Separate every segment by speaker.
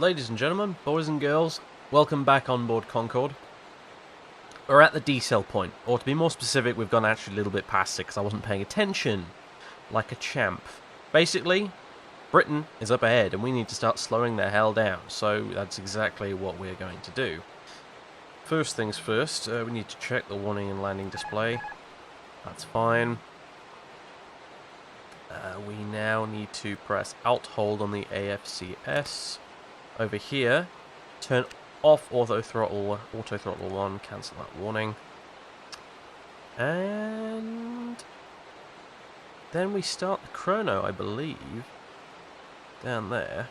Speaker 1: Ladies and gentlemen, boys and girls, welcome back on board Concorde. We're at the decel point, or to be more specific, we've gone actually a little bit past it because I wasn't paying attention, like a champ. Basically, Britain is up ahead and we need to start slowing the hell down, so that's exactly what we're going to do. First things first, we need to check the warning and landing display. That's fine. We now need to press Alt-Hold on the AFCS. Over here, turn off auto throttle 1, cancel that warning. And then we start the chrono, I believe, down there.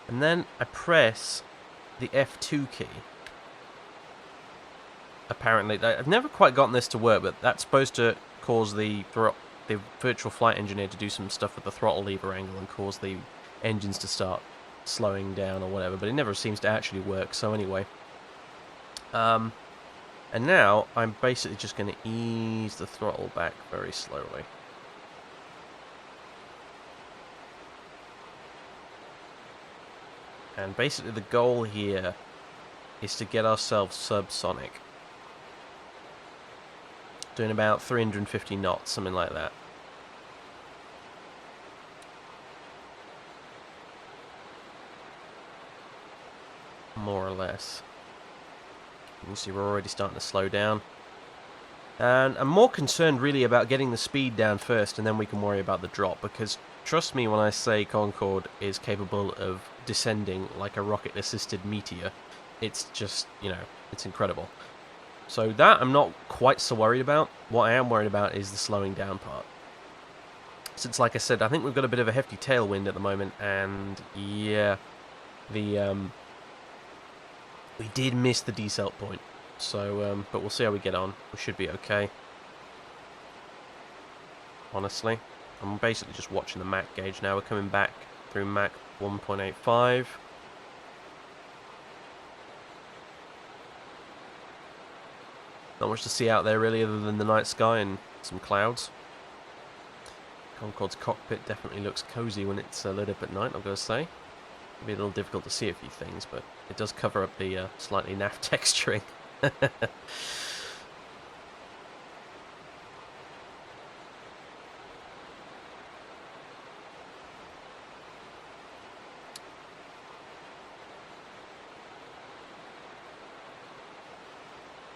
Speaker 1: And then I press the F2 key. Apparently, I've never quite gotten this to work, but that's supposed to cause the virtual flight engineer to do some stuff with the throttle lever angle and cause the engines to start slowing down or whatever, but it never seems to actually work. So anyway, and now I'm basically just going to ease the throttle back very slowly. And basically the goal here is to get ourselves subsonic, doing about 350 knots, something like that. More or less. You can see we're already starting to slow down. And I'm more concerned really about getting the speed down first, and then we can worry about the drop, because trust me when I say Concorde is capable of descending like a rocket-assisted meteor. It's just, you know, it's incredible. So that I'm not quite so worried about. What I am worried about is the slowing down part. Since, like I said, I think we've got a bit of a hefty tailwind at the moment, and yeah, we did miss the decel point, so but we'll see how we get on. We should be okay. Honestly, I'm basically just watching the Mach gauge now. We're coming back through Mach 1.85. Not much to see out there really, other than the night sky and some clouds. Concorde's cockpit definitely looks cozy when it's lit up at night, I've got to say. It'll be a little difficult to see a few things, but it does cover up the slightly naff texturing.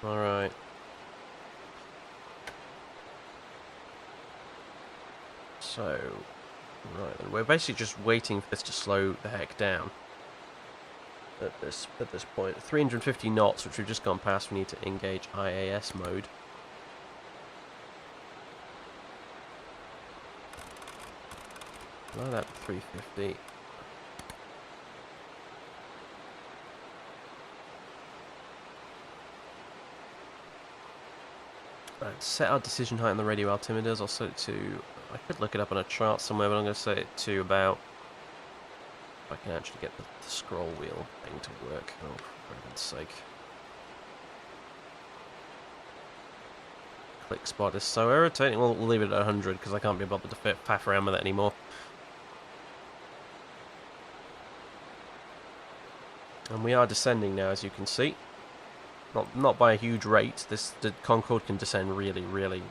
Speaker 1: Alright. So, right then, we're basically just waiting for this to slow the heck down. At this point, 350 knots, which we've just gone past. We need to engage IAS mode. Allow that 350. Right, set our decision height on the radio altimeters. I'll set it to, I could look it up on a chart somewhere, but I'm going to set it to about, if I can actually get the scroll wheel thing to work. Oh, for heaven's sake. Click spot is so irritating. We'll leave it at 100 because I can't be bothered to faff around with it anymore. And we are descending now, as you can see. Not by a huge rate. The Concorde can descend really, really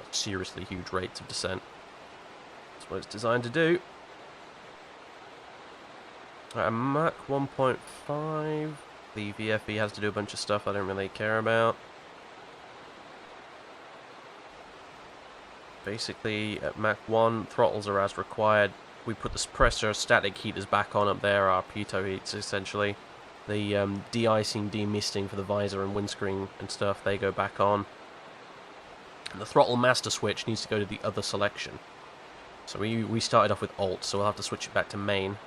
Speaker 1: seriously huge rates of descent. That's what it's designed to do. Right, Mach 1.5. The VFE has to do a bunch of stuff I don't really care about. Basically, at Mach 1, throttles are as required. We put the suppressor static heaters back on up there, our pitot heats essentially. The de-icing, demisting for the visor and windscreen and stuff, they go back on. And the throttle master switch needs to go to the other selection. So we started off with Alt, so we'll have to switch it back to main.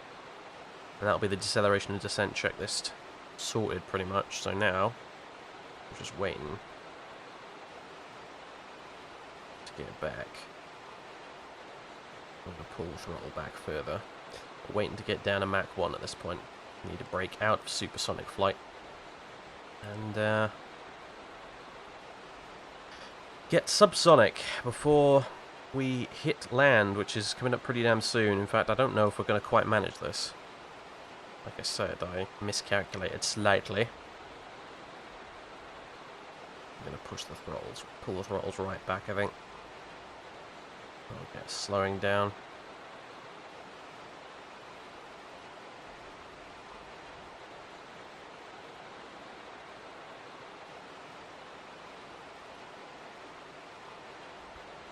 Speaker 1: And that'll be the deceleration and descent checklist sorted pretty much. So now, we're just waiting to get it back. I'm going to pull the throttle back further. We're waiting to get down to Mach 1 at this point. We need to break out of supersonic flight. And get subsonic before we hit land, which is coming up pretty damn soon. In fact, I don't know if we're going to quite manage this. Like I said, I miscalculated slightly. I'm going to push the throttles, pull the throttles right back, I think. Okay, slowing down.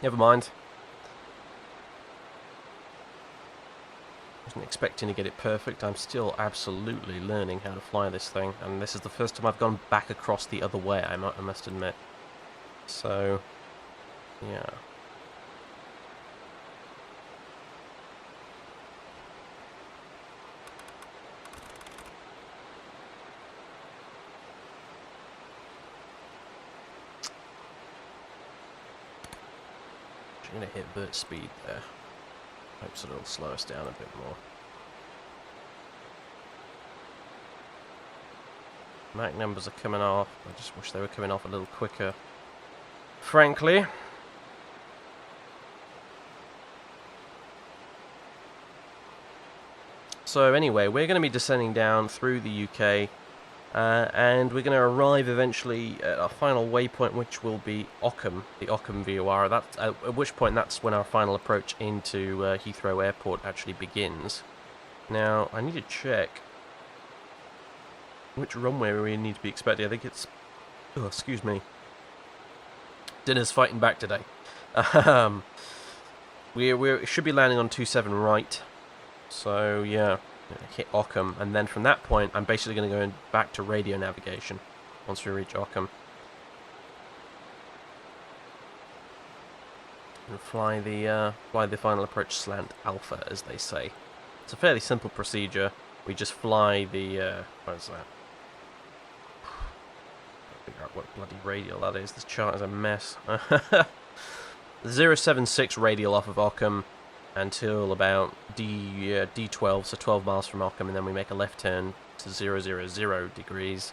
Speaker 1: Never mind. Wasn't expecting to get it perfect. I'm still absolutely learning how to fly this thing, and this is the first time I've gone back across the other way, I must admit. So, yeah. I'm going to hit vert speed there. Hopes it'll slow us down a bit more. Mach numbers are coming off. I just wish they were coming off a little quicker. Frankly. So anyway, we're going to be descending down through the UK. And we're going to arrive eventually at our final waypoint, which will be Ockham, the Ockham VOR. That's, at which point that's when our final approach into Heathrow Airport actually begins. Now, I need to check which runway we need to be expecting. I think it's... Oh, excuse me. Dinner's fighting back today. We should be landing on 27 right. So, yeah. Hit Ockham, and then from that point I'm basically going to go back to radio navigation once we reach Ockham and fly the final approach slant alpha, as they say. It's a fairly simple procedure. We just fly the what is that? I'll figure out what bloody radial that is. This chart is a mess. 076 radial off of Ockham until about D12, so 12 miles from Ockham, and then we make a left turn to 000 degrees,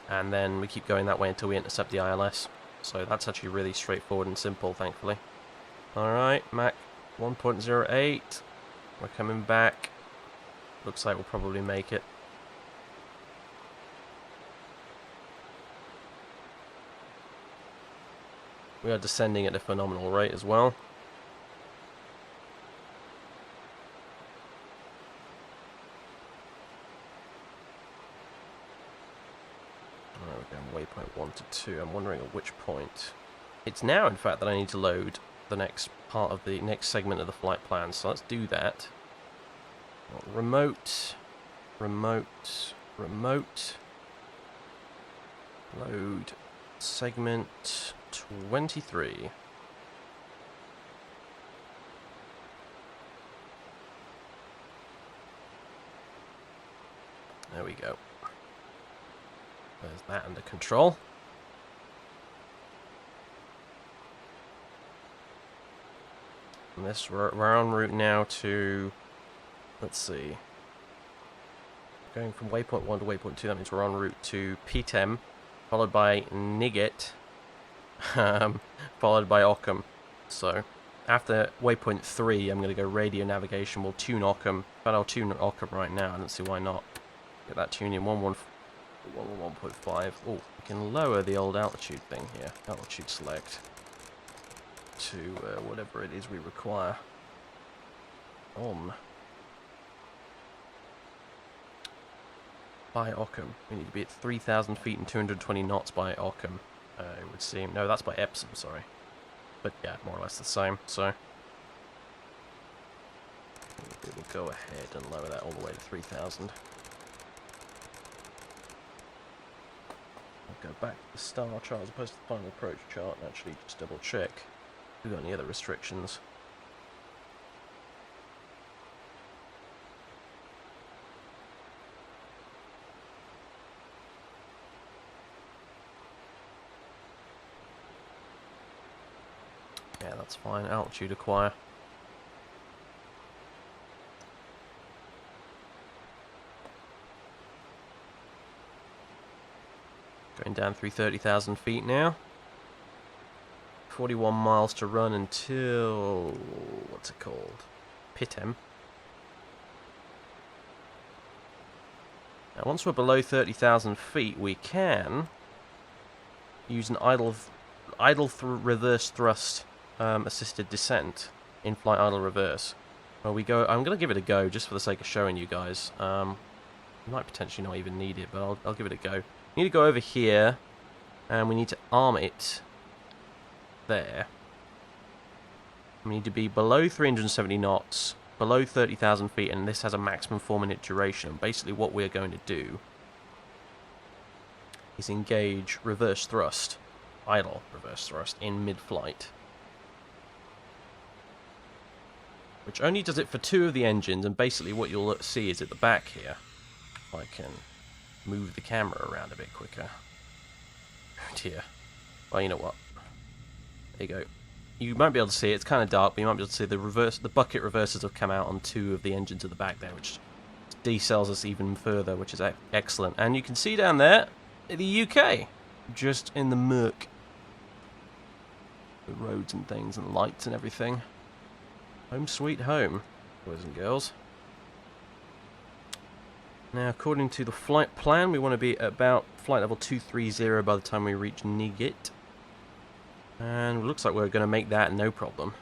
Speaker 1: and then we keep going that way until we intercept the ILS. So that's actually really straightforward and simple, thankfully. Alright, Mach 1.08, we're coming back. Looks like we'll probably make it. We are descending at a phenomenal rate as well. Waypoint 1 to 2. I'm wondering at which point. It's now, in fact, that I need to load the next part of the next segment of the flight plan. So let's do that. Remote. Load segment 23. There we go. There's that under control. And this, we're en route now to, let's see, going from waypoint 1 to waypoint 2, that means we're en route to Pfft, followed by Nigget, followed by Ockham. So, after waypoint 3, I'm going to go radio navigation, we'll tune Ockham, but I'll tune Ockham right now, I don't see why not. Get that tune in 1.5. Oh, we can lower the old altitude thing here. Altitude select to whatever it is we require. On. By Ockham. We need to be at 3,000 feet and 220 knots by Ockham. It would seem. No, that's by Epsom, sorry. But yeah, more or less the same, so. We'll go ahead and lower that all the way to 3,000. Go back to the star chart as opposed to the final approach chart and actually just double check if we've got any other restrictions. Yeah, that's fine. Altitude acquire. Going down through 30,000 feet now. 41 miles to run until... what's it called? Pfft. Now, once we're below 30,000 feet, we can use an reverse thrust assisted descent, in-flight idle reverse. Well, we go. I'm going to give it a go just for the sake of showing you guys. We might potentially not even need it, but I'll give it a go. We need to go over here, and we need to arm it there. We need to be below 370 knots, below 30,000 feet, and this has a maximum 4-minute duration. Basically, what we're going to do is engage reverse thrust, idle reverse thrust, in mid-flight. Which only does it for 2 of the engines, and basically what you'll see is at the back here. If I can move the camera around a bit quicker. Oh dear. Well, you know what? There you go. You might be able to see it. It's kind of dark, but you might be able to see the bucket reversers have come out on 2 of the engines at the back there, which decells us even further, which is excellent. And you can see down there the UK, just in the murk. The roads and things and lights and everything. Home sweet home, boys and girls. Now, according to the flight plan, we want to be at about flight level 230 by the time we reach Nigit. And it looks like we're going to make that no problem.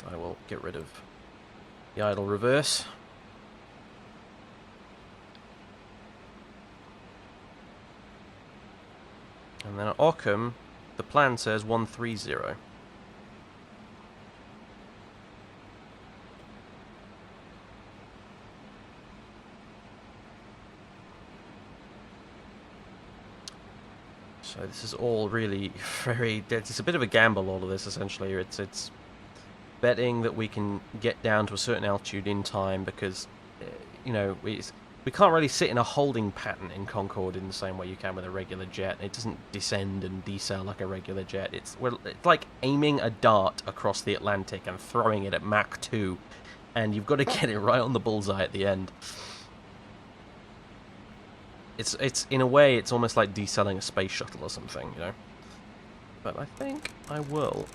Speaker 1: I will get rid of the idle reverse. And then at Ockham, the plan says 130. So this is all really very... It's a bit of a gamble, all of this, essentially. It's betting that we can get down to a certain altitude in time because, you know, we can't really sit in a holding pattern in Concorde in the same way you can with a regular jet. It doesn't descend and decel like a regular jet. It's like aiming a dart across the Atlantic and throwing it at Mach 2, and you've got to get it right on the bullseye at the end. It's in a way, it's almost like decelling a space shuttle or something, you know. But I think I will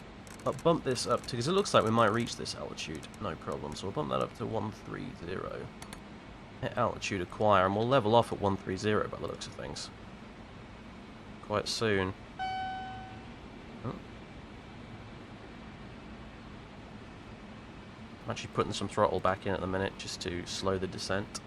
Speaker 1: bump this up to, because it looks like we might reach this altitude, no problem. So we'll bump that up to 130. Hit altitude acquire, and we'll level off at 130 by the looks of things. Quite soon. Oh. I'm actually putting some throttle back in at the minute just to slow the descent.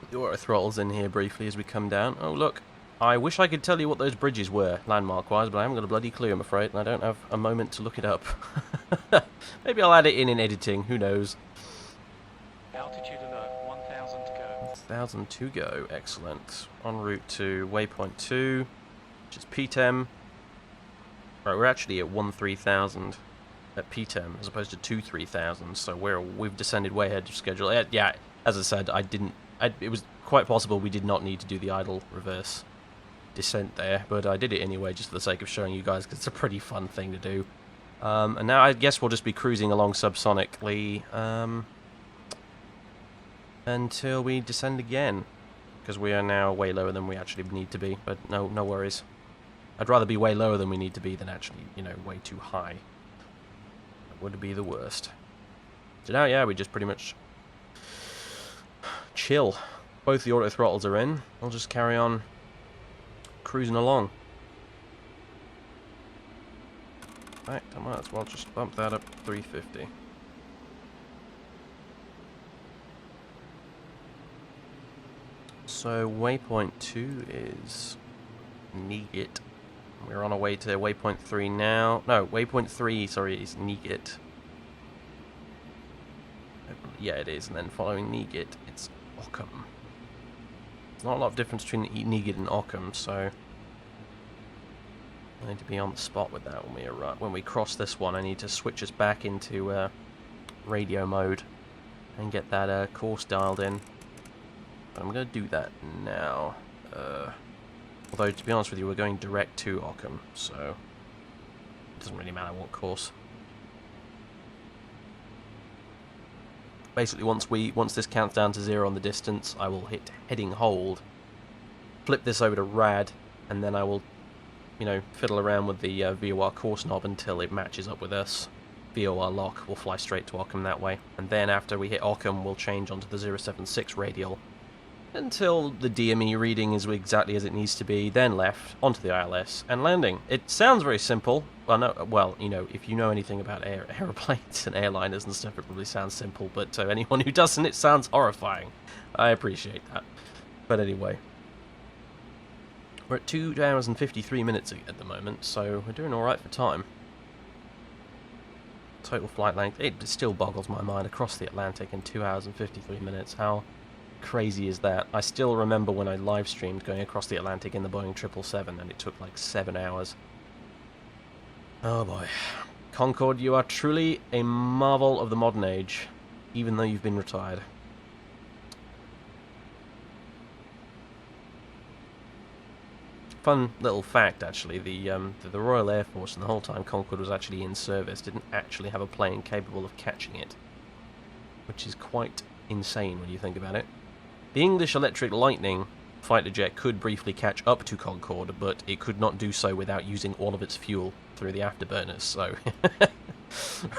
Speaker 1: Put the auto throttles in here briefly as we come down. Oh look, I wish I could tell you what those bridges were, landmark wise, but I haven't got a bloody clue, I'm afraid, and I don't have a moment to look it up. Maybe I'll add it in editing, who knows.
Speaker 2: Altitude alert, 1,000 to go.
Speaker 1: 1,000 to go, excellent. En route to waypoint 2, which is Pfft. Right, we're actually at 13,000 at Pfft as opposed to 23,000, so we've descended way ahead of schedule. Yeah, as I said, it was quite possible we did not need to do the idle reverse descent there, but I did it anyway just for the sake of showing you guys, because it's a pretty fun thing to do. And now I guess we'll just be cruising along subsonically until we descend again, because we are now way lower than we actually need to be, but no worries. I'd rather be way lower than we need to be than actually, you know, way too high. That would be the worst. So now, yeah, we just pretty much chill. Both the auto throttles are in. I'll just carry on cruising along. In fact, I might as well just bump that up to 350. So waypoint 2 is Nigit. We're on our way to waypoint 3 now. No, waypoint 3, sorry, is Nigit. Yeah, it is. And then following Nigit, it's Ockham. There's not a lot of difference between Nigit and Ockham, so I need to be on the spot with that when we cross this one. I need to switch us back into radio mode and get that course dialed in. But I'm going to do that now. Although, to be honest with you, we're going direct to Ockham, so it doesn't really matter what course. Basically, once this counts down to 0 on the distance, I will hit heading hold, flip this over to rad, and then I will, you know, fiddle around with the VOR course knob until it matches up with us. VOR lock, we'll fly straight to Ockham that way, and then after we hit Ockham, we'll change onto the 076 radial until the Dme reading is exactly as it needs to be, then left onto the ILS and landing. It sounds very simple. Well, no, well, you know, if you know anything about aeroplanes and airliners and stuff, it probably sounds simple, but to anyone who doesn't, it sounds horrifying. I appreciate that. But anyway, we're at 2 hours and 53 minutes at the moment, so we're doing alright for time. Total flight length, it still boggles my mind, across the Atlantic in 2 hours and 53 minutes. How crazy is that? I still remember when I live streamed going across the Atlantic in the Boeing 777 and it took like 7 hours. Oh boy. Concorde, you are truly a marvel of the modern age, even though you've been retired. Fun little fact, actually, the Royal Air Force, and the whole time Concorde was actually in service, didn't actually have a plane capable of catching it, which is quite insane when you think about it. The English Electric Lightning fighter jet could briefly catch up to Concorde, but it could not do so without using all of its fuel through the afterburners, so...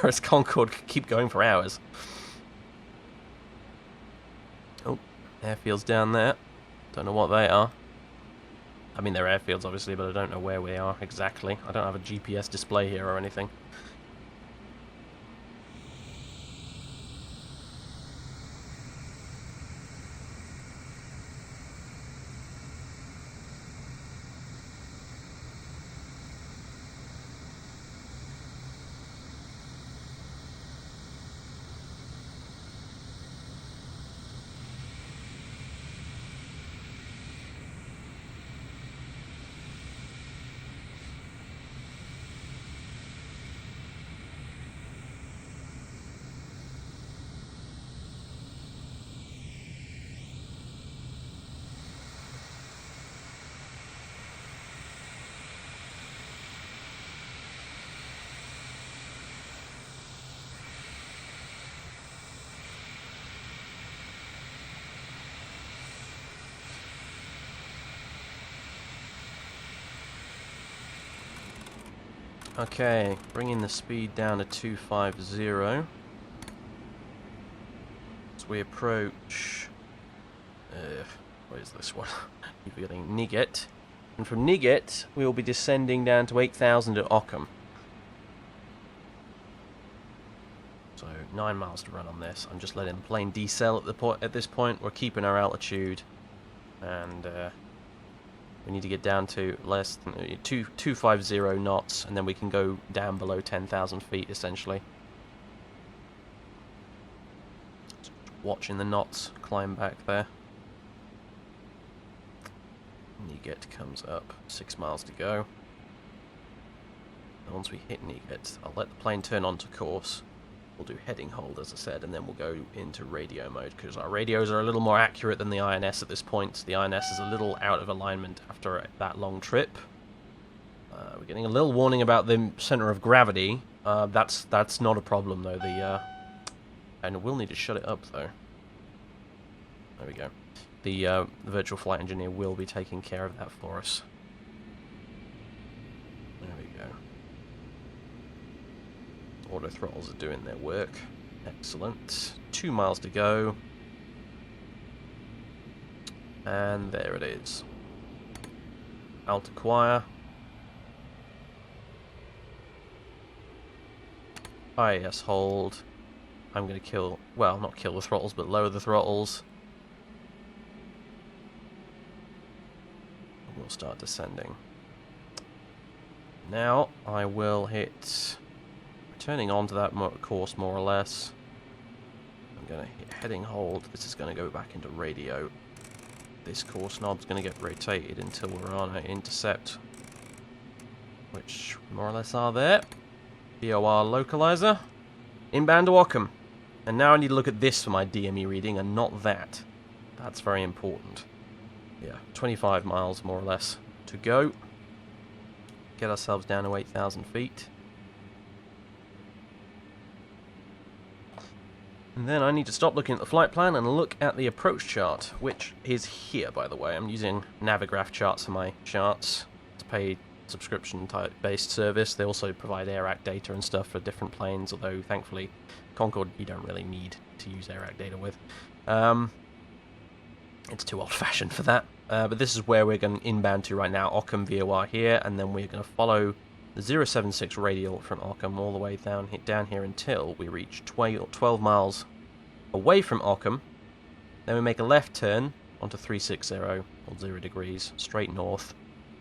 Speaker 1: Whereas Concorde could keep going for hours. Oh, airfields down there. Don't know what they are. I mean, they're airfields, obviously, but I don't know where we are exactly. I don't have a GPS display here or anything. Okay, bringing the speed down to 250 as we approach, where is this one? Keep forgetting Nigget, and from Nigget we will be descending down to 8,000 at Ockham. So 9 miles to run on this. I'm just letting the plane decel at this point. We're keeping our altitude, and we need to get down to less than 250 knots, and then we can go down below 10,000 feet, essentially. Just watching the knots climb back there. Nigget comes up, 6 miles to go. And once we hit Nigget, I'll let the plane turn onto course. We'll do heading hold, as I said, and then we'll go into radio mode, because our radios are a little more accurate than the INS at this point. The INS is a little out of alignment after that long trip. We're getting a little warning about the center of gravity. That's not a problem, though. And we'll need to shut it up, though. There we go. The virtual flight engineer will be taking care of that for us. There we go. Auto throttles are doing their work. Excellent. 2 miles to go. And there it is. Alt acquire. IAS hold. I'm going to kill, well, not kill the throttles, but lower the throttles. We'll start descending. Now I will hit... Turning onto that course more or less. I'm going to hit heading hold. This is going to go back into radio. This course knob's going to get rotated until we're on an intercept, which more or less are there. VOR localizer. Inbound to Ockham. And now I need to look at this for my DME reading and not that. That's very important. Yeah, 25 miles more or less to go. Get ourselves down to 8,000 feet. And then I need to stop looking at the flight plan and look at the approach chart, which is here, by the way. I'm using Navigraph charts for my charts. It's a paid subscription type based service. They also provide AirAct data and stuff for different planes, although thankfully Concorde you don't really need to use AirAct data with. It's too old-fashioned for that. But this is where we're going inbound to right now. Ockham VOR here, and then we're going to follow the 076 radial from Ockham all the way down here until we reach 12 miles away from Ockham. Then we make a left turn onto 360 or 0 degrees straight north,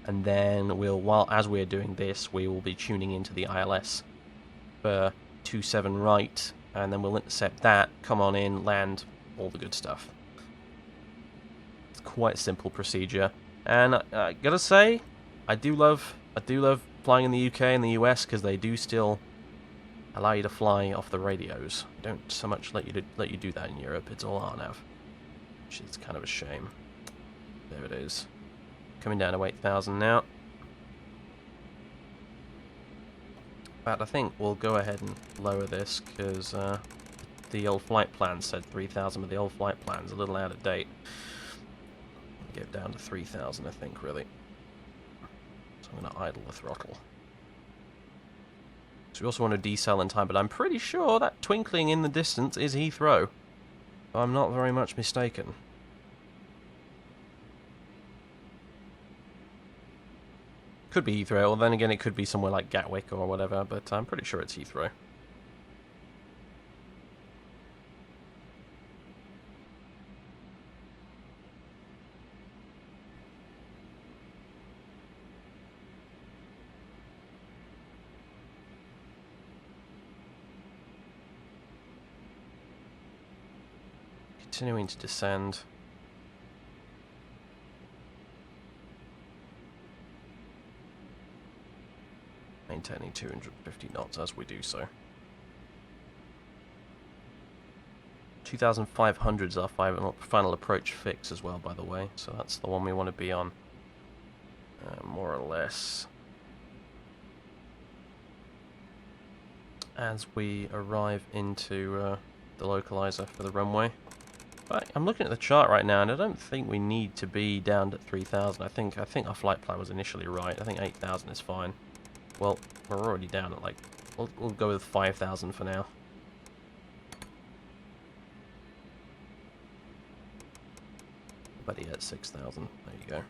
Speaker 1: and then as we're doing this, we will be tuning into the ILS for 27 right, and then we'll intercept that, come on in, land, all the good stuff. It's quite a simple procedure, and I gotta say, I do love flying in the UK and the US because they do still allow you to fly off the radios. They don't so much let you do that in Europe. It's all RNAV, which is kind of a shame. There it is, coming down to 8,000 now. But I think we'll go ahead and lower this because the old flight plan said 3,000, but the old flight plan's a little out of date. Get it down to 3,000, I think, really. So I'm going to idle the throttle. So we also want to decel in time, but I'm pretty sure that twinkling in the distance is Heathrow. I'm not very much mistaken. Could be Heathrow, or then again it could be somewhere like Gatwick or whatever, but I'm pretty sure it's Heathrow. Continuing to descend. Maintaining 250 knots as we do so. 2,500 is our final approach fix as well, by the way, so that's the one we want to be on, more or less. As we arrive into the localizer for the runway. But I'm looking at the chart right now, and I don't think we need to be down at 3,000. I think our flight plan was initially right. I think 8,000 is fine. Well, we're already down at, like, we'll go with 5,000 for now. But yeah, 6,000. There you go.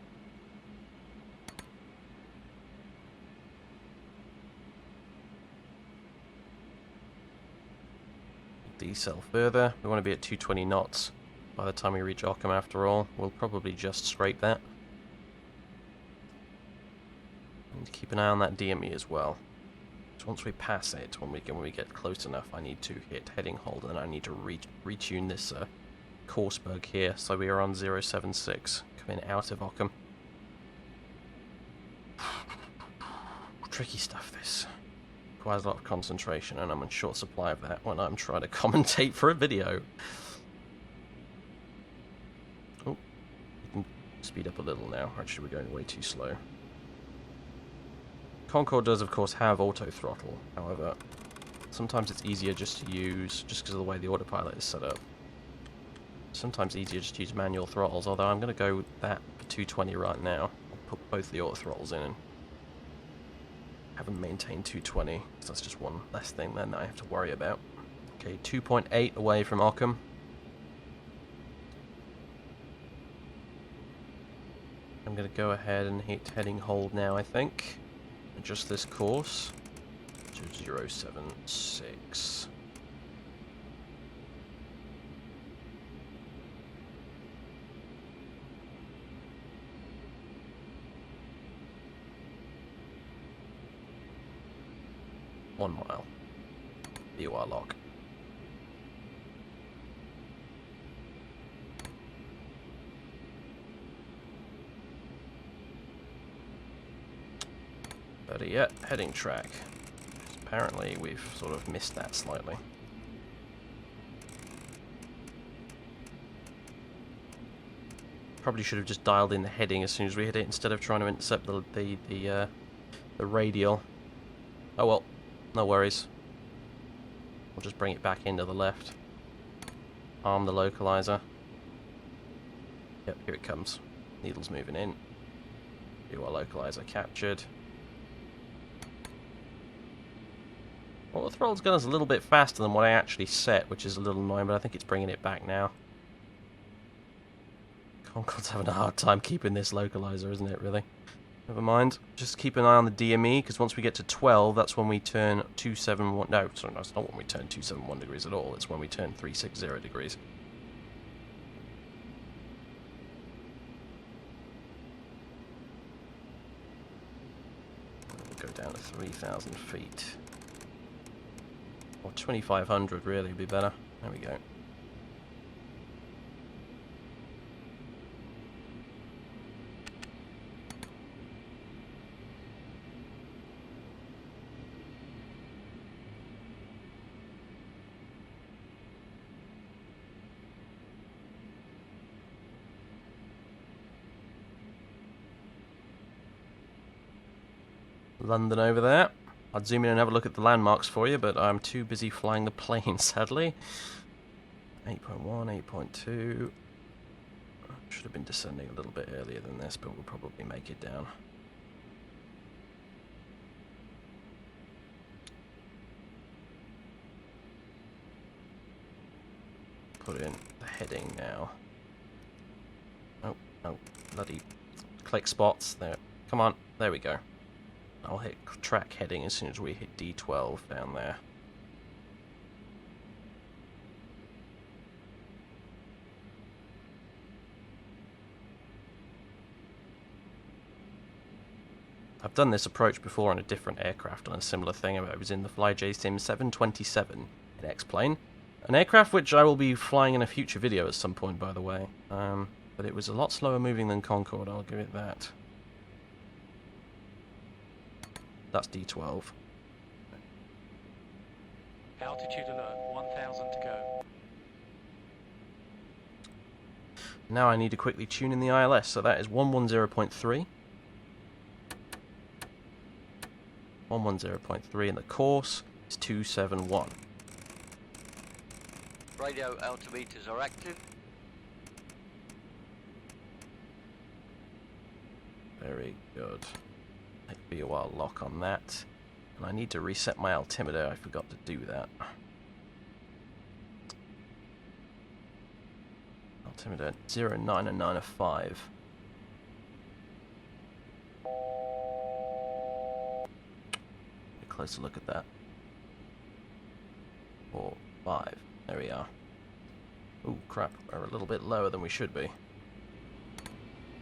Speaker 1: Decel further. We want to be at 220 knots by the time we reach Ockham after all. We'll probably just scrape that. Need to keep an eye on that DME as well. So once we pass it, when we get close enough, I need to hit heading hold, and then I need to retune this course bug here. So we are on 076, coming out of Ockham. Tricky stuff, this. Requires a lot of concentration, and I'm in short supply of that when I'm trying to commentate for a video. Oh, we can speed up a little now. Actually, we're going way too slow. Concorde does, of course, have auto throttle. However, sometimes it's easier just to use, just because of the way the autopilot is set up. Sometimes easier just to use manual throttles, although I'm going to go with that for 220 right now. I'll put both the auto throttles in and have them maintain 220, so that's just one less thing then that I have to worry about. Okay, 2.8 away from Ockham. I'm going to go ahead and hit heading hold now, I think. Adjust this course to 076. One mile. BOR lock. Better yet, heading track. Apparently we've sort of missed that slightly. Probably should have just dialed in the heading as soon as we hit it instead of trying to intercept the radial. Oh well, no worries. We'll just bring it back into the left. Arm the localizer. Yep, here it comes. Needle's moving in. Do our localizer captured. Well, the throttle's gun is a little bit faster than what I actually set, which is a little annoying, but I think it's bringing it back now. Concorde's having a hard time keeping this localizer, isn't it, really? Never mind. Just keep an eye on the DME, because once we get to 12, that's when we turn 271... No, sorry, no, it's not when we turn 271 degrees at all. It's when we turn 360 degrees. We'll go down to 3,000 feet. Or 2,500, really, would be better. There we go. London over there. I'd zoom in and have a look at the landmarks for you, but I'm too busy flying the plane, sadly. 8.1, 8.2. Should have been descending a little bit earlier than this, but we'll probably make it down. Put in the heading now. Oh, bloody click spots. There. Come on, there we go. I'll hit track heading as soon as we hit D12 down there. I've done this approach before on a different aircraft on a similar thing. I was in the FlyJ Sim 727 in X-Plane. An aircraft which I will be flying in a future video at some point, by the way. But it was a lot slower moving than Concorde, I'll give it that. That's D12.
Speaker 2: Altitude alert, 1,000 to go.
Speaker 1: Now I need to quickly tune in the ILS, so that is 110.3. 110.3, and the course is 271.
Speaker 3: Radio altimeters are active.
Speaker 1: Very good. Take be a while lock on that. And I need to reset my altimeter, I forgot to do that. Altimeter 09905. A closer look at that. 4, 5. There we are. Oh crap, we're a little bit lower than we should be.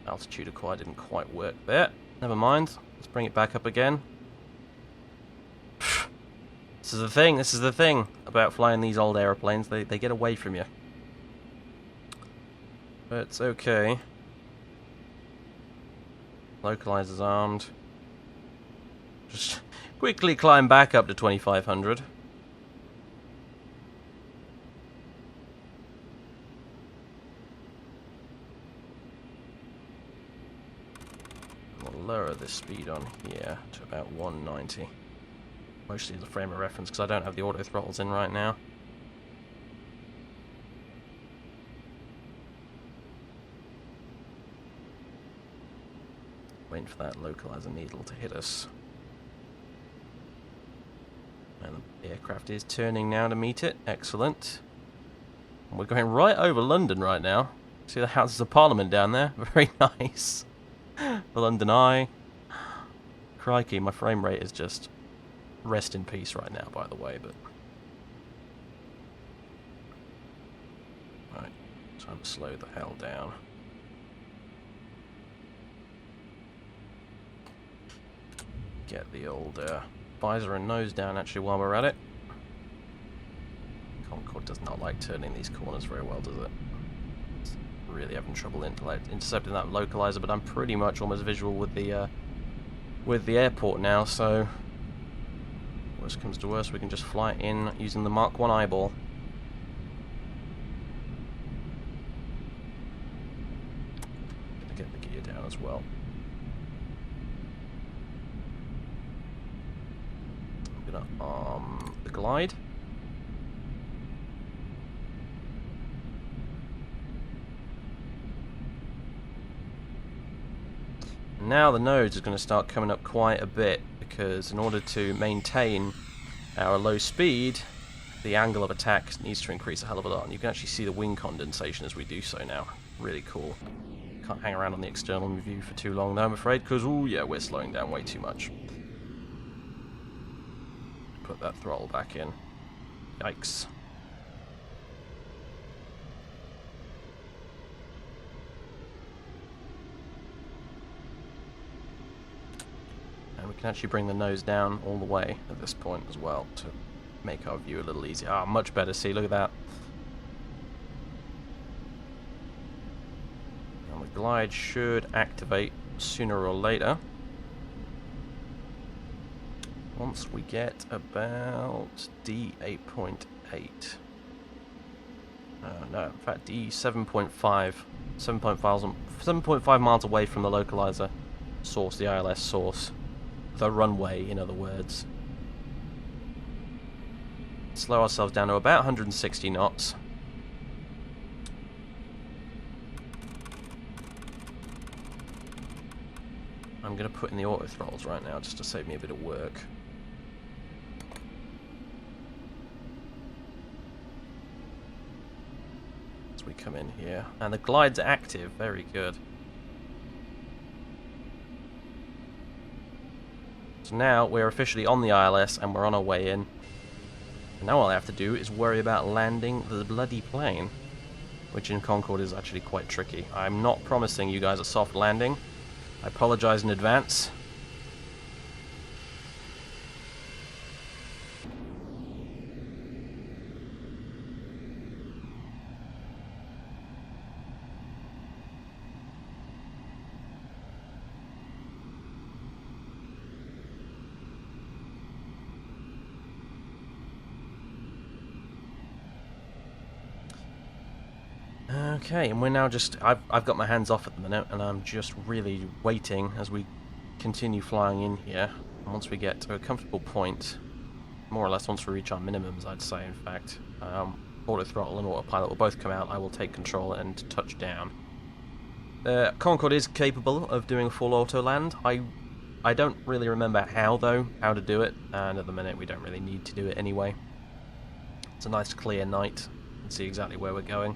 Speaker 1: Altitude acquired didn't quite work there. Never mind. Let's bring it back up again. This is the thing about flying these old aeroplanes. They get away from you. But it's okay. Localizer's armed. Just quickly climb back up to 2,500. Lower the speed on here to about 190. Mostly as a frame of reference because I don't have the auto throttles in right now. Waiting for that localizer needle to hit us. And the aircraft is turning now to meet it. Excellent. And we're going right over London right now. See the Houses of Parliament down there? Very nice. The London Eye. Crikey, my frame rate is just rest in peace right now, by the way, but... Right, time to slow the hell down. Get the old visor and nose down, actually, while we're at it. Concorde does not like turning these corners very well, does it? Really having trouble intercepting that localizer, but I'm pretty much almost visual with the airport now, so worst comes to worst, we can just fly in using the Mark 1 eyeball. get the gear down as well. I'm gonna arm the glide. Now the nose is going to start coming up quite a bit, because in order to maintain our low speed, the angle of attack needs to increase a hell of a lot, and you can actually see the wing condensation as we do so now. Really cool. Can't hang around on the external view for too long though, I'm afraid, because, oh yeah, we're slowing down way too much. Put that throttle back in. Yikes. And we can actually bring the nose down all the way at this point as well to make our view a little easier. Ah, much better. See, look at that. And the glide should activate sooner or later. Once we get about D 8.8. No, in fact D 7.5. 7.5 miles away from the localizer source, the ILS source. The runway, in other words. Slow ourselves down to about 160 knots. I'm going to put in the auto throttles right now just to save me a bit of work. As we come in here. And the glide's active, very good. So now we're officially on the ILS and we're on our way in. And now all I have to do is worry about landing the bloody plane, which in Concorde is actually quite tricky. I'm not promising you guys a soft landing. I apologize in advance. Okay, and we're now just... I've got my hands off at the minute, and I'm just really waiting as we continue flying in here. And once we get to a comfortable point, more or less once we reach our minimums, I'd say, in fact, auto throttle and autopilot will both come out. I will take control and touch down. Concorde is capable of doing a full auto land. I don't really remember how, though, how to do it, and at the minute we don't really need to do it anyway. It's a nice clear night. You can see exactly where we're going.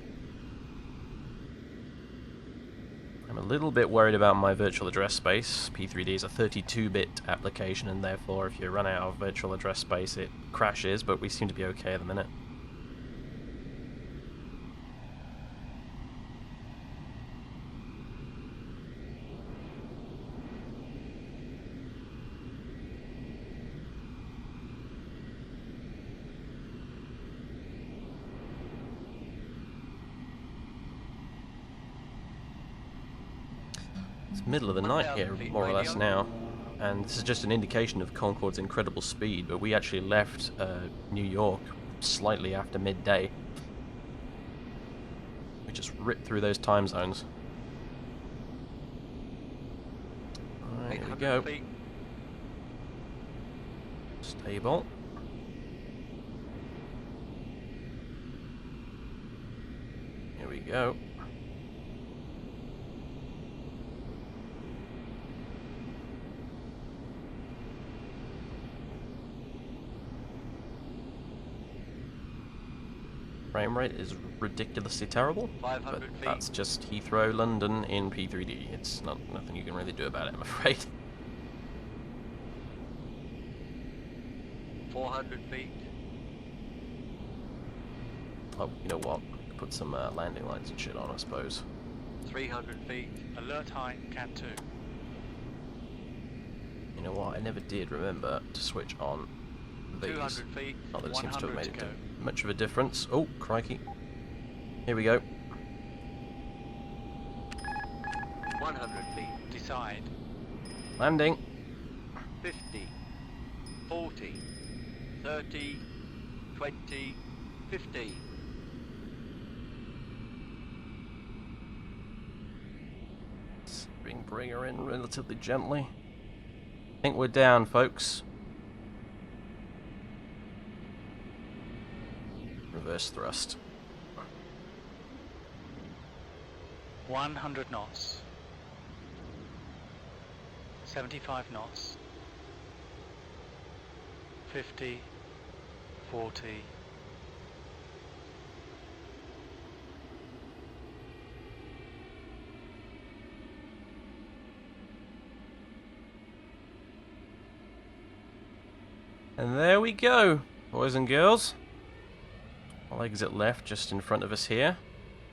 Speaker 1: I'm a little bit worried about my virtual address space. P3D is a 32-bit application, and therefore if you run out of virtual address space it crashes, but we seem to be okay at the minute. It's middle of the night here, more or less now, and this is just an indication of Concorde's incredible speed, but we actually left New York slightly after midday. We just ripped through those time zones. Alright, here we go. Stable. Here we go. Frame rate is ridiculously terrible, but that's just Heathrow, London in P3D. It's nothing you can really do about it, I'm afraid.
Speaker 3: 400 feet.
Speaker 1: Oh, you know what? Put some landing lights and shit on, I suppose.
Speaker 3: 300 feet.
Speaker 2: Alert high, Cat 2.
Speaker 1: You know what? I never did remember to switch on these.
Speaker 3: 200 feet.
Speaker 1: Not that it seems to have
Speaker 2: 100
Speaker 1: made
Speaker 2: to go.
Speaker 1: much of a difference. Oh, crikey. Here we go.
Speaker 3: 100 feet.
Speaker 2: Decide.
Speaker 1: Landing.
Speaker 3: 50. 40. 30. 20. 50.
Speaker 1: Bring her in relatively gently. I think we're down, folks. Reverse thrust.
Speaker 2: 100 knots. 75 knots. 50, 40.
Speaker 1: And there we go, boys and girls. I'll exit left just in front of us here.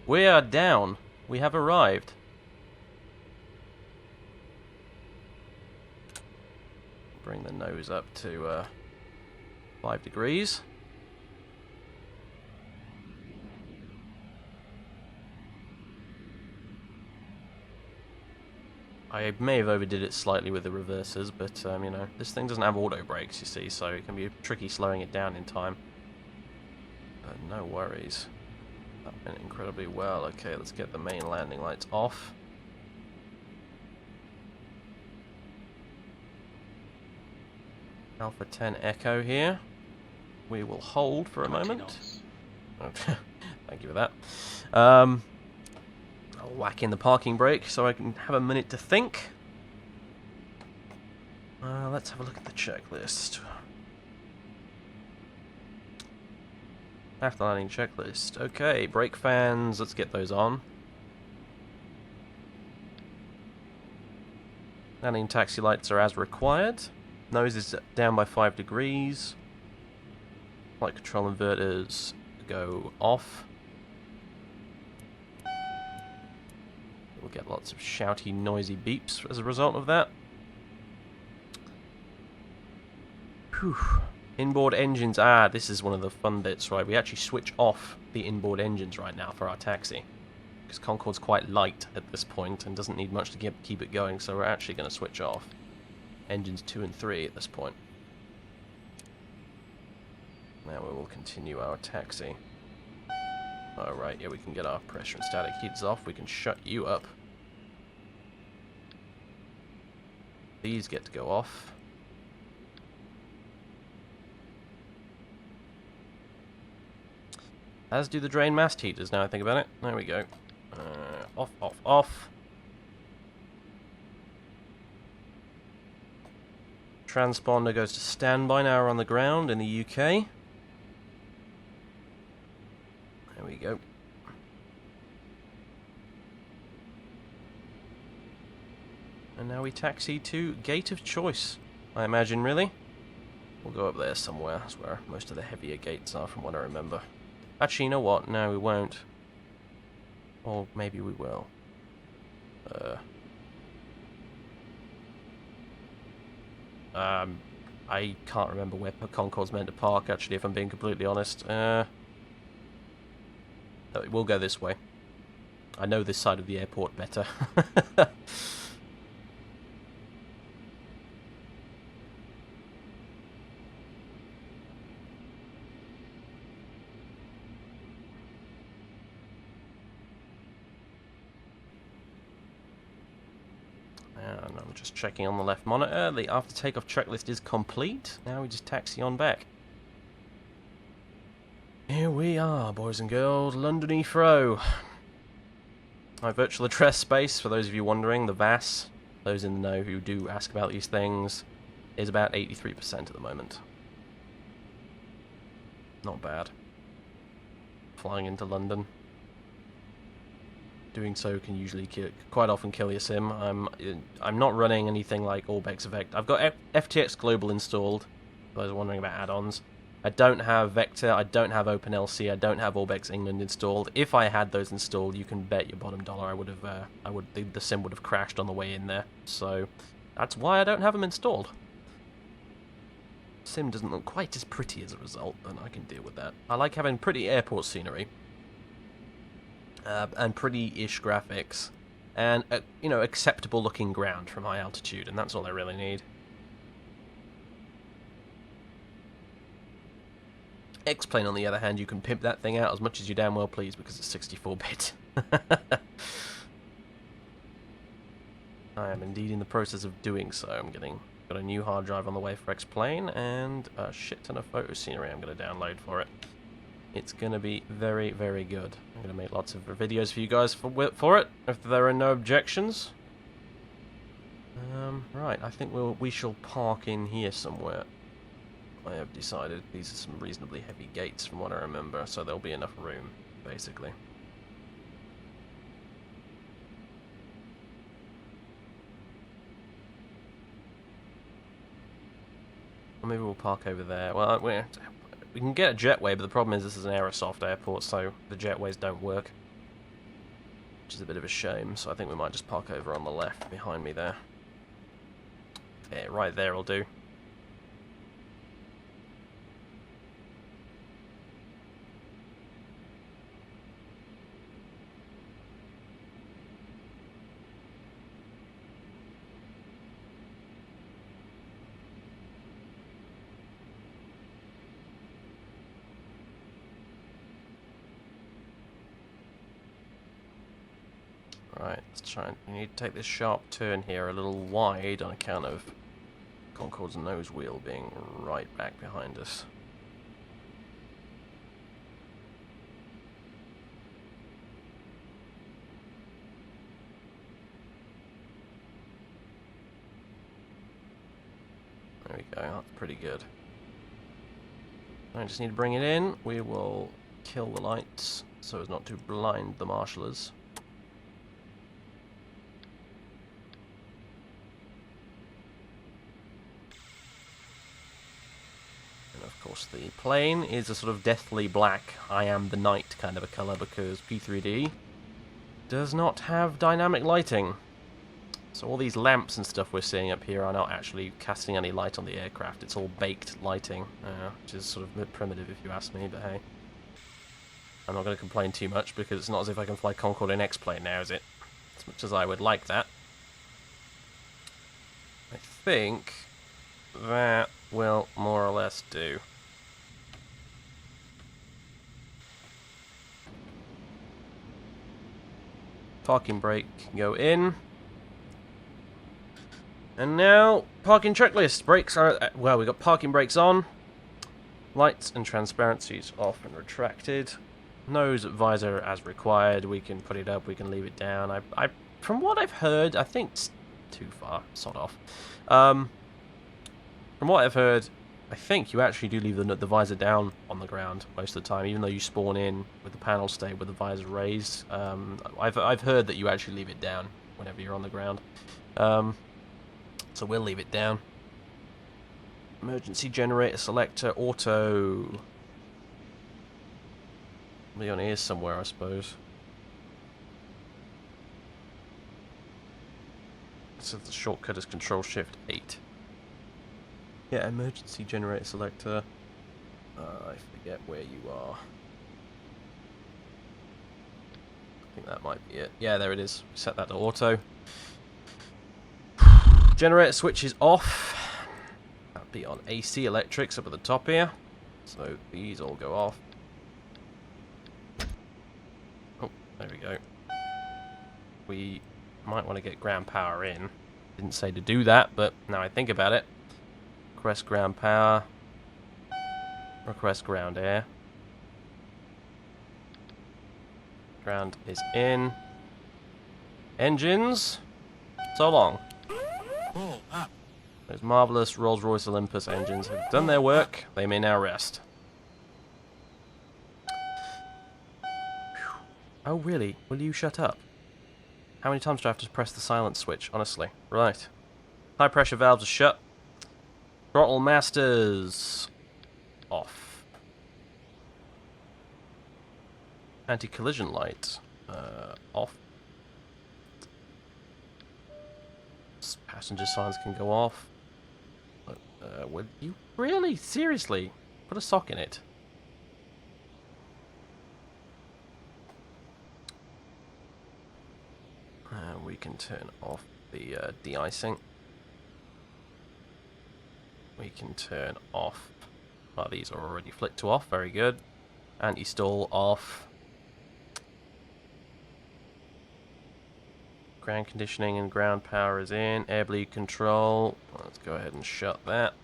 Speaker 1: We are down. We have arrived. Bring the nose up to 5 degrees. I may have overdid it slightly with the reversers, but you know, this thing doesn't have auto brakes, you see, so it can be tricky slowing it down in time. But no worries. That went incredibly well. Okay, let's get the main landing lights off. Alpha 10 Echo here. We will hold for a moment.
Speaker 2: Knots.
Speaker 1: Thank you for that. I'll whack in the parking brake so I can have a minute to think. Let's have a look at the checklist. After landing checklist. Okay, brake fans, let's get those on. Landing taxi lights are as required. Nose is down by 5 degrees. Flight control inverters go off. We'll get lots of shouty, noisy beeps as a result of that. Whew. Inboard engines. This is one of the fun bits, right? We actually switch off the inboard engines right now for our taxi. Because Concorde's quite light at this point and doesn't need much to keep it going, so we're actually going to switch off. Engines 2 and 3 at this point. Now we will continue our taxi. Alright, yeah, we can get our pressure and static heaters off. We can shut you up. These get to go off. As do the drain mast heaters, now I think about it. There we go. Off, off, off. Transponder goes to standby now we're on the ground in the UK. There we go. And now we taxi to gate of choice, I imagine, really. We'll go up there somewhere. That's where most of the heavier gates are, from what I remember. Actually, you know what? No, we won't. Or maybe we will. I can't remember where Concorde's meant to park, actually, if I'm being completely honest. We'll go this way. I know this side of the airport better. And I'm just checking on the left monitor. The after takeoff checklist is complete. Now we just taxi on back. Here we are, boys and girls, London Heathrow. My virtual address space, for those of you wondering, the VAS, those in the know who do ask about these things, is about 83% at the moment. Not bad. Flying into London. Doing so can usually quite often kill your sim. I'm not running anything like Orbex Effect. I've got FTX Global installed, for those wondering about add-ons. I don't have Vector, I don't have OpenLC, I don't have Orbex England installed. If I had those installed, you can bet your bottom dollar the sim would have crashed on the way in there. So that's why I don't have them installed. Sim doesn't look quite as pretty as a result, but I can deal with that. I like having pretty airport scenery. And pretty-ish graphics. And, you know, acceptable looking ground from high altitude, and that's all I really need. X-Plane, on the other hand, you can pimp that thing out as much as you damn well please because it's 64-bit. I am indeed in the process of doing so. Got a new hard drive on the way for X-Plane, and a shit ton of photo scenery I'm going to download for it. It's going to be very, very good. I'm going to make lots of videos for you guys for it, if there are no objections. Right, I think we shall park in here somewhere. I have decided these are some reasonably heavy gates from what I remember, so there'll be enough room, basically. Maybe we'll park over there. Well, we can get a jetway, but the problem is this is an Aerosoft airport, so the jetways don't work. Which is a bit of a shame, so I think we might just park over on the left behind me there. Yeah, right there will do. Right, let's try and... We need to take this sharp turn here a little wide on account of Concorde's nose wheel being right back behind us. There we go, that's pretty good. I just need to bring it in. We will kill the lights so as not to blind the marshallers. Of course, the plane is a sort of deathly black, I am the night kind of a colour, because P3D does not have dynamic lighting. So all these lamps and stuff we're seeing up here are not actually casting any light on the aircraft. It's all baked lighting, which is sort of a bit primitive if you ask me, but hey. I'm not going to complain too much, because it's not as if I can fly Concorde in X-Plane now, is it? As much as I would like that. I think that will more or less do. Parking brake can go in. And now, parking checklist. Brakes are, well, we've got parking brakes on. Lights and transparencies off and retracted. Nose visor as required. We can put it up, we can leave it down. From what I've heard, I think it's too far, sod off. From what I've heard, I think you actually do leave the visor down on the ground most of the time, even though you spawn in with the panel state with the visor raised. I've heard that you actually leave it down whenever you're on the ground. So we'll leave it down. Emergency generator selector auto. Be on here somewhere, I suppose. So the shortcut is Control-Shift-8. Yeah, emergency generator selector. I forget where you are. I think that might be it. Yeah, there it is. Set that to auto. Generator switch is off. That'll be on AC electrics up at the top here. So these all go off. Oh, there we go. We might want to get ground power in. Didn't say to do that, but now I think about it. Request ground power. Request ground air. Ground is in. Engines. So long. Those marvellous Rolls-Royce Olympus engines have done their work. They may now rest. Whew. Oh, really? Will you shut up? How many times do I have to press the silence switch, honestly? Right. High pressure valves are shut. Throttle masters off. Anti-collision light off. Passenger signs can go off. Would you really? Seriously? Put a sock in it. We can turn off the de-icing. We can turn off... Well, these are already flicked to off. Very good. Anti-stall off. Ground conditioning and ground power is in. Air bleed control. Let's go ahead and shut that.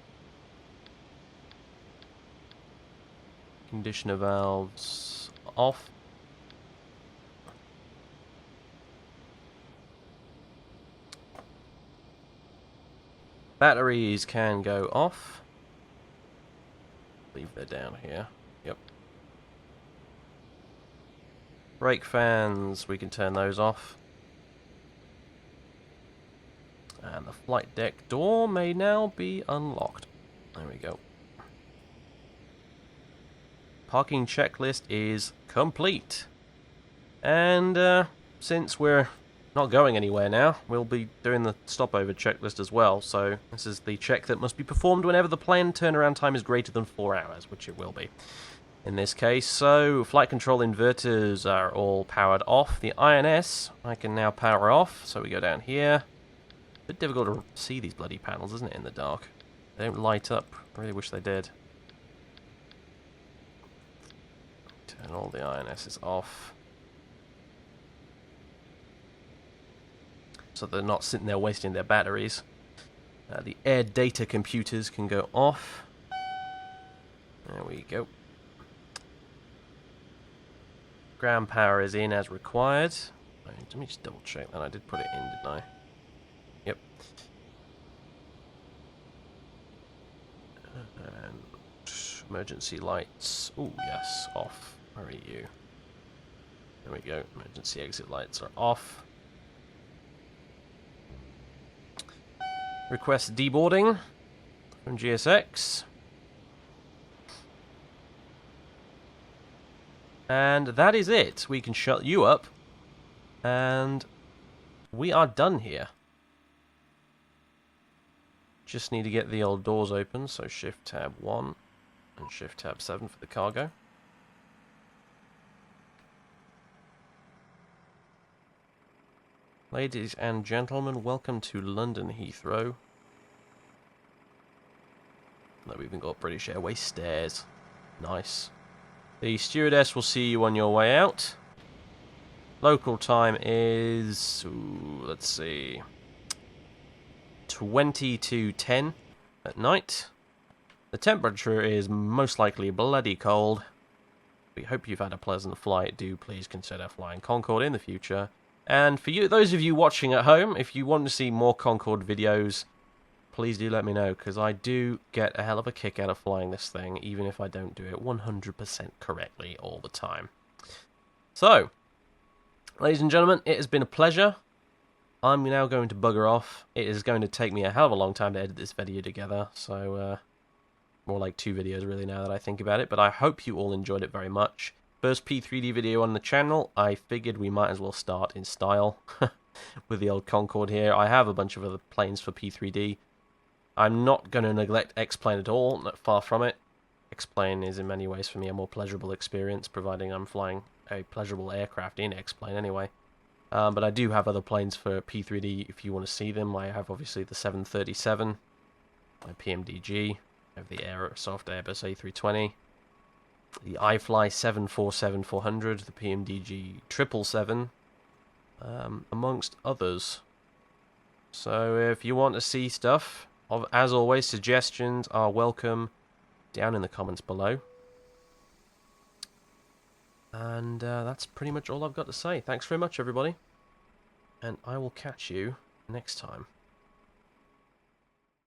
Speaker 1: Conditioner valves off. Batteries can go off. I believe they're down here. Yep. Brake fans, we can turn those off. And the flight deck door may now be unlocked. There we go. Parking checklist is complete. And since we're not going anywhere now, we'll be doing the stopover checklist as well. So this is the check that must be performed whenever the plane turnaround time is greater than 4 hours, which it will be in this case. So flight control inverters are all powered off. The INS I can now power off. So we go down here. A bit difficult to see these bloody panels, isn't it, in the dark? They don't light up. I really wish they did. Turn all the INSs off. So they're not sitting there wasting their batteries. The air data computers can go off. There we go. Ground power is in as required. Let me just double check that. I did put it in, didn't I? Yep. And emergency lights. Oh, yes, off. Where are you? There we go. Emergency exit lights are off. Request deboarding from GSX. And that is it. We can shut you up. And we are done here. Just need to get the old doors open. So Shift Tab 1 and Shift Tab 7 for the cargo. Ladies and gentlemen, welcome to London Heathrow. Look, we've even got British Airways stairs. Nice. The stewardess will see you on your way out. Local time is, let's see, 20 to 10 at night. The temperature is most likely bloody cold. We hope you've had a pleasant flight. Do please consider flying Concorde in the future. And for you, those of you watching at home, if you want to see more Concorde videos, please do let me know, because I do get a hell of a kick out of flying this thing, even if I don't do it 100% correctly all the time. So, ladies and gentlemen, it has been a pleasure. I'm now going to bugger off. It is going to take me a hell of a long time to edit this video together, so more like 2 videos really now that I think about it, but I hope you all enjoyed it very much. First P3D video on the channel. I figured we might as well start in style with the old Concorde here. I have a bunch of other planes for P3D. I'm not going to neglect X-Plane at all, not far from it. X-Plane is in many ways for me a more pleasurable experience, providing I'm flying a pleasurable aircraft in X-Plane anyway. But I do have other planes for P3D if you want to see them. I have obviously the 737, my PMDG, I have the Aerosoft Airbus A320, the iFly 747-400, the PMDG 777, amongst others. So if you want to see stuff, as always, suggestions are welcome down in the comments below. And that's pretty much all I've got to say. Thanks very much, everybody. And I will catch you next time.